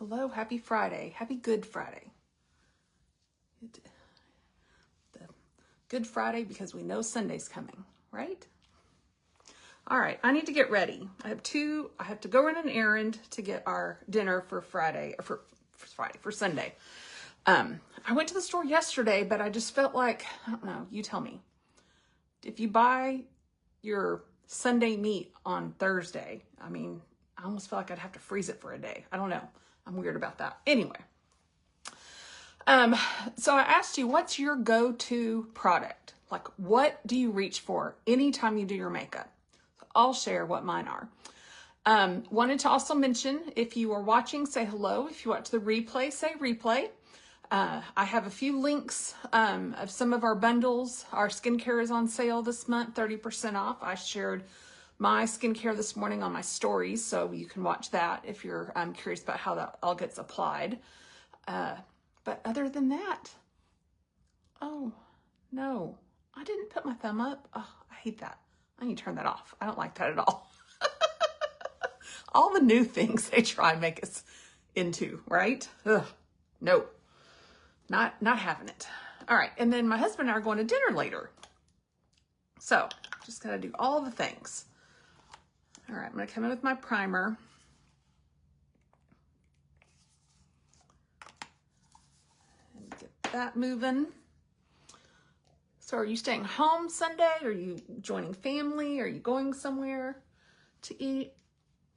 Hello, happy Friday. Happy Good Friday. The Good Friday because we know Sunday's coming, right? All right, I need to get ready. I have to go run an errand to get our dinner for Friday, or for Sunday. I went to the store yesterday, but I just felt like, I don't know, you tell me. If you buy your Sunday meat on Thursday, I almost feel like I'd have to freeze it for a day. I don't know. I'm weird about that. Anyway. So I asked you, what's your go-to product? Like, what do you reach for anytime you do your makeup? So I'll share what mine are. Wanted to also mention, if you are watching, say hello. If you watch the replay, say replay. I have a few links of some of our bundles. Our skincare is on sale this month, 30% off. I shared my skincare this morning on my stories, so you can watch that if you're curious about how that all gets applied. But other than that, oh, no, I didn't put my thumb up. Oh, I hate that. I need to turn that off. I don't like that at all. All the new things they try and make us into, right? Ugh, no, not having it. All right, and then my husband and I are going to dinner later. So just gotta do all the things. All right, I'm gonna come in with my primer. And get that moving. So are you staying home Sunday? Are you joining family? Are you going somewhere to eat?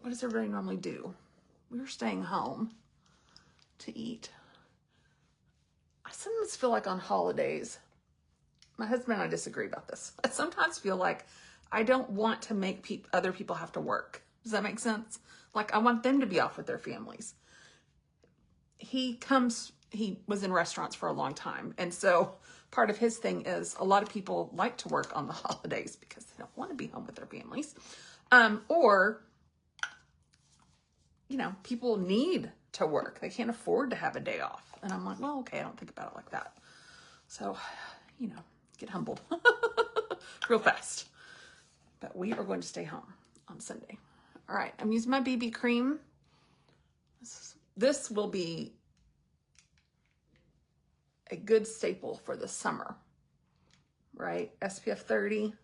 What does everybody normally do? We're staying home to eat. I sometimes feel like on holidays, my husband and I disagree about this. I sometimes feel like I don't want to make other people have to work. Does that make sense? Like, I want them to be off with their families. He was in restaurants for a long time. And so part of his thing is a lot of people like to work on the holidays because they don't want to be home with their families. Or, people need to work. They can't afford to have a day off. And I'm like, well, okay, I don't think about it like that. So, get humbled real fast. But we are going to stay home on Sunday. All right, I'm using my BB cream. This will be a good staple for the summer, right? SPF 30.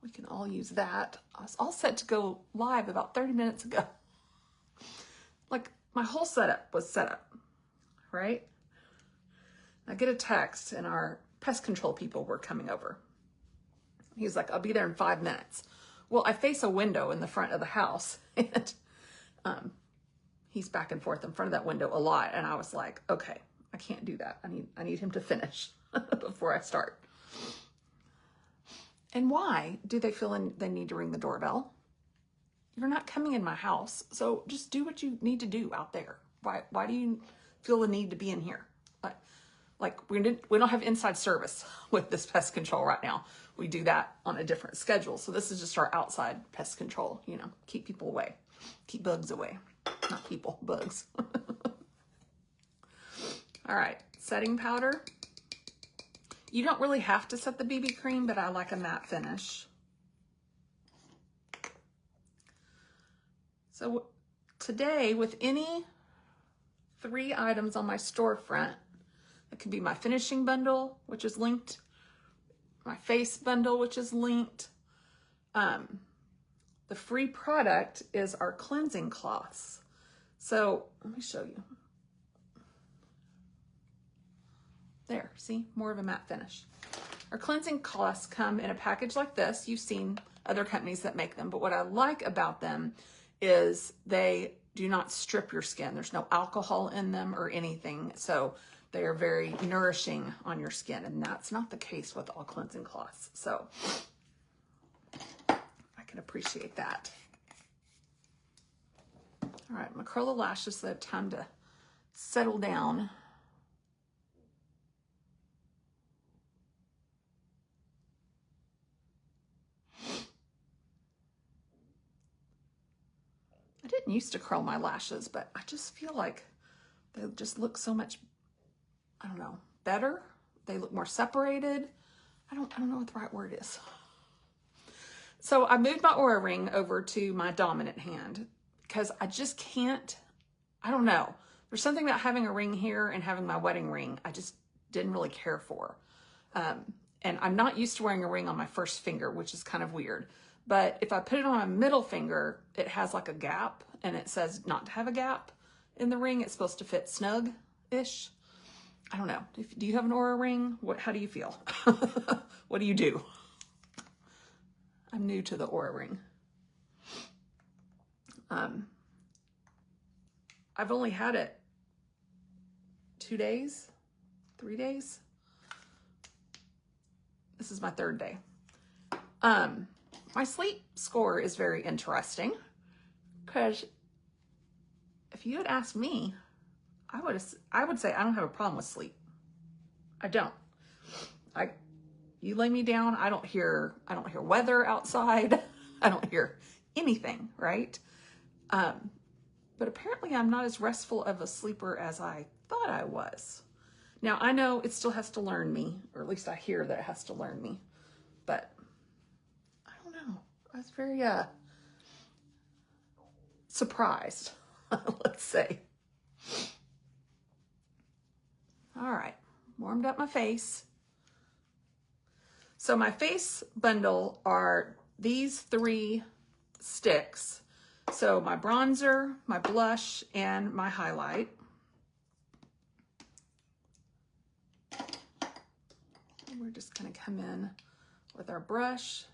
We can all use that. I was all set to go live about 30 minutes ago. Like, my whole setup was set up, right? I get a text and our pest control people were coming over. He's like, I'll be there in 5 minutes. Well, I face a window in the front of the house and he's back and forth in front of that window a lot. And I was like, okay, I can't do that. I need him to finish before I start. And why do they feel they need to ring the doorbell? You're not coming in my house. So just do what you need to do out there. Why do you feel the need to be in here? Like we don't have inside service with this pest control right now. We do that on a different schedule. So this is just our outside pest control, keep people away, keep bugs away, not people, bugs. All right, setting powder. You don't really have to set the BB cream, but I like a matte finish. So today, with any 3 items on my storefront, it could be my finishing bundle, which is linked, my face bundle, which is linked. The free product is our cleansing cloths. So let me show you. There, see, more of a matte finish. Our cleansing cloths come in a package like this. You've seen other companies that make them, but what I like about them is they do not strip your skin. There's no alcohol in them or anything. So they are very nourishing on your skin, and that's not the case with all cleansing cloths. So I can appreciate that. All right, I'm gonna curl the lashes so they have time to settle down. I didn't used to curl my lashes, but I just feel like they just look so much, I don't know, better. They look more separated. I don't know what the right word is. So I moved my Aura ring over to my dominant hand because I just can't, I don't know. There's something about having a ring here and having my wedding ring I just didn't really care for. And I'm not used to wearing a ring on my first finger, which is kind of weird. But if I put it on my middle finger, it has like a gap and it says not to have a gap in the ring. It's supposed to fit snug-ish. I don't know. Do you have an Aura ring? How do you feel? What do you do? I'm new to the Aura ring. I've only had it 2 days, 3 days. This is my 3rd day. My sleep score is very interesting because if you had asked me, I would say I don't have a problem with sleep. I don't. You lay me down, I don't hear weather outside. I don't hear anything, right? But apparently I'm not as restful of a sleeper as I thought I was. Now I know it still has to learn me, or at least I hear that it has to learn me, but I don't know. I was very surprised, let's say. All right, warmed up my face. So my face bundle are these 3 sticks. So my bronzer, my blush, and my highlight. And we're just gonna come in with our brush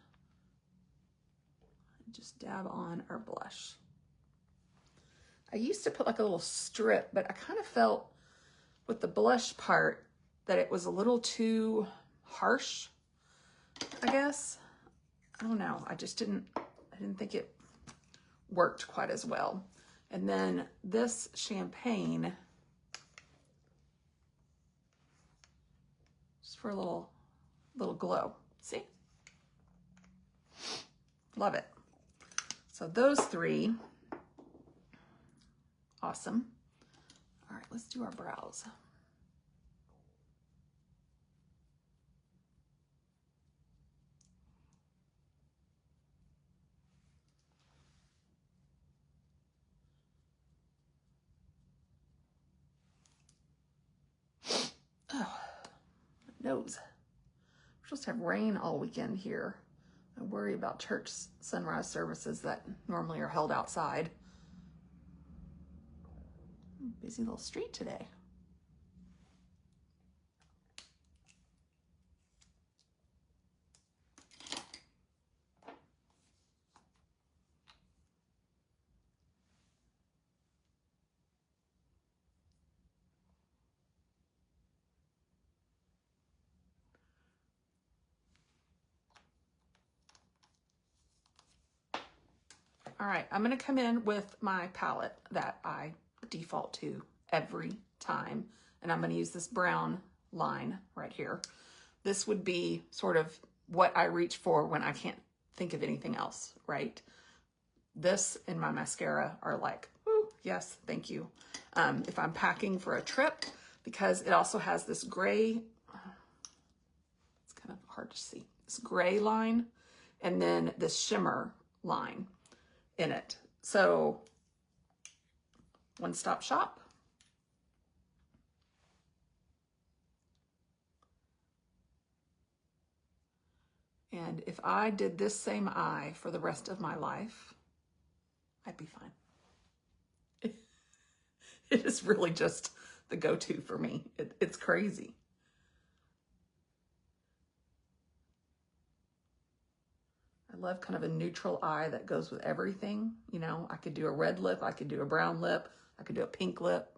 and just dab on our blush. I used to put like a little strip, but I kind of felt with the blush part that it was a little too harsh, I guess. I don't know. I didn't think it worked quite as well. And then this champagne, just for a little glow. See? Love it. So those 3, awesome. All right, let's do our brows. Oh, my nose. We're supposed to have rain all weekend here. I worry about church sunrise services that normally are held outside. Busy little street today. All right, I'm gonna come in with my palette that I default to every time, and I'm gonna use this brown line right here. This would be sort of what I reach for when I can't think of anything else, right? This and my mascara are like, ooh, yes, thank you. If I'm packing for a trip, because it also has this gray, it's kind of hard to see, this gray line, and then this shimmer line in it. So one-stop shop. And if I did this same eye for the rest of my life, I'd be fine. It is really just the go-to for me. It's crazy. I love kind of a neutral eye that goes with everything. You know, I could do a red lip, I could do a brown lip, I could do a pink lip.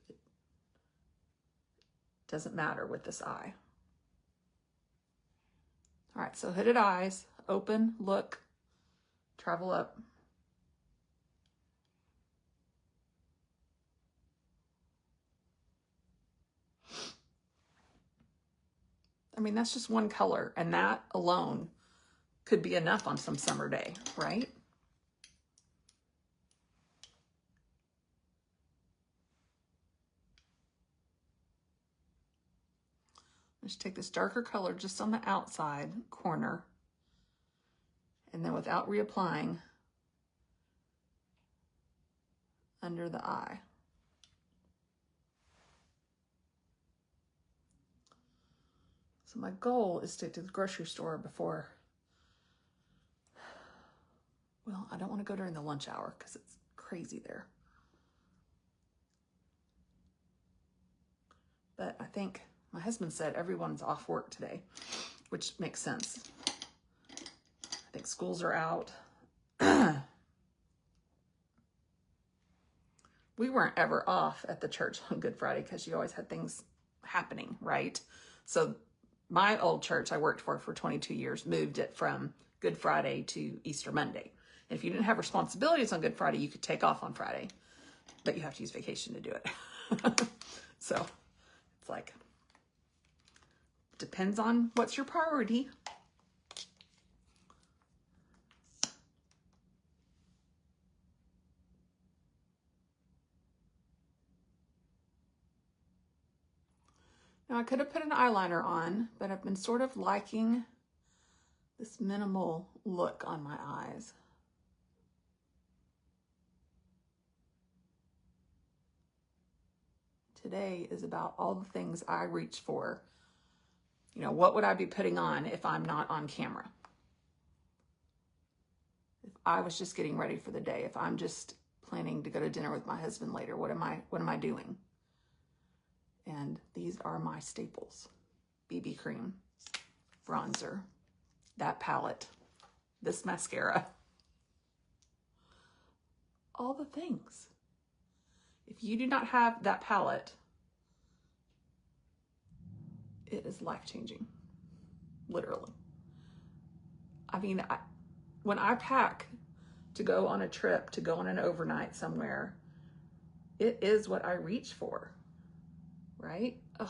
It doesn't matter with this eye. All right, so hooded eyes, open, look, travel up. I mean, that's just one color, and that alone could be enough on some summer day, right? Just take this darker color just on the outside corner, and then without reapplying, under the eye. So my goal is to get to the grocery store before, well, I don't want to go during the lunch hour because it's crazy there. But I think my husband said everyone's off work today, which makes sense. I think schools are out. We weren't ever off at the church on Good Friday because you always had things happening, right? So my old church I worked for 22 years moved it from Good Friday to Easter Monday. And if you didn't have responsibilities on Good Friday, you could take off on Friday, but you have to use vacation to do it. So it's like, depends on what's your priority. Now I could have put an eyeliner on, but I've been sort of liking this minimal look on my eyes. Today is about all the things I reach for. You know, what would I be putting on if I'm not on camera? If I was just getting ready for the day, if I'm just planning to go to dinner with my husband later, what am I doing? And these are my staples. BB cream, bronzer, that palette, this mascara, all the things. If you do not have that palette, it is life-changing, literally. I mean, when I pack to go on a trip, to go on an overnight somewhere, it is what I reach for, right? Ugh.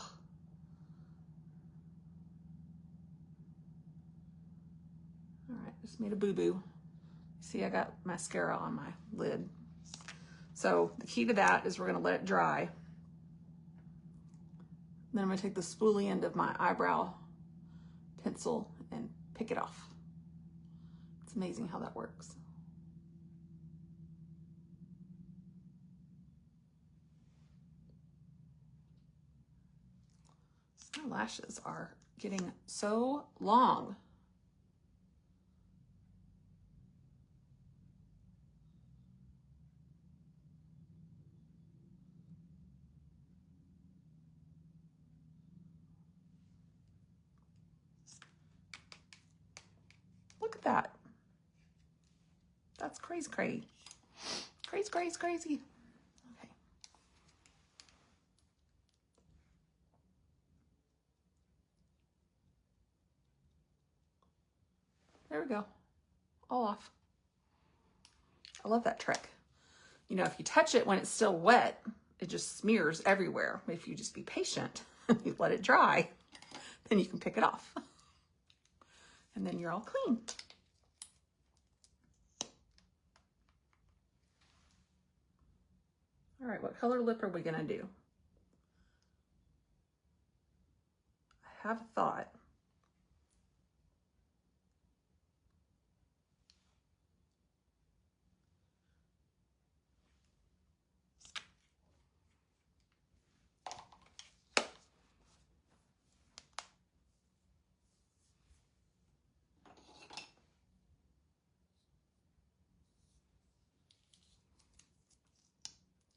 All right, just made a boo-boo. See, I got mascara on my lid. So the key to that is we're gonna let it dry. Then I'm gonna take the spoolie end of my eyebrow pencil and pick it off. It's amazing how that works. My lashes are getting so long. Look at that. That's crazy, crazy. Crazy, crazy, crazy. Okay. There we go. All off. I love that trick. You know, if you touch it when it's still wet, it just smears everywhere. If you just be patient, you let it dry, then you can pick it off. And then you're all clean. All right, what color lip are we gonna do? I have a thought.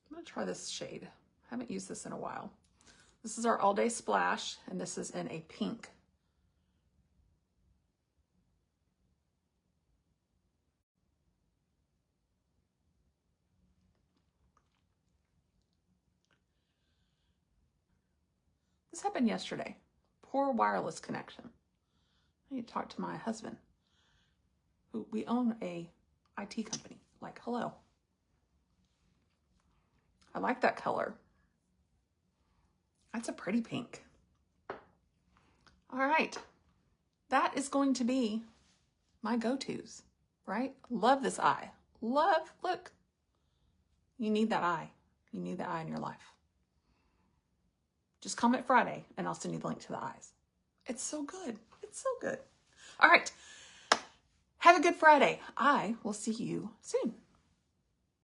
I'm gonna try this shade. I haven't used this in a while. This is our All Day Splash, and this is in a pink. This happened yesterday. Poor wireless connection. I need to talk to my husband, who we own a IT company. Like, hello. I like that color. That's a pretty pink. All right. That is going to be my go-tos, right? Love this eye. Love, look. You need that eye. You need the eye in your life. Just comment Friday and I'll send you the link to the eyes. It's so good. It's so good. All right. Have a good Friday. I will see you soon.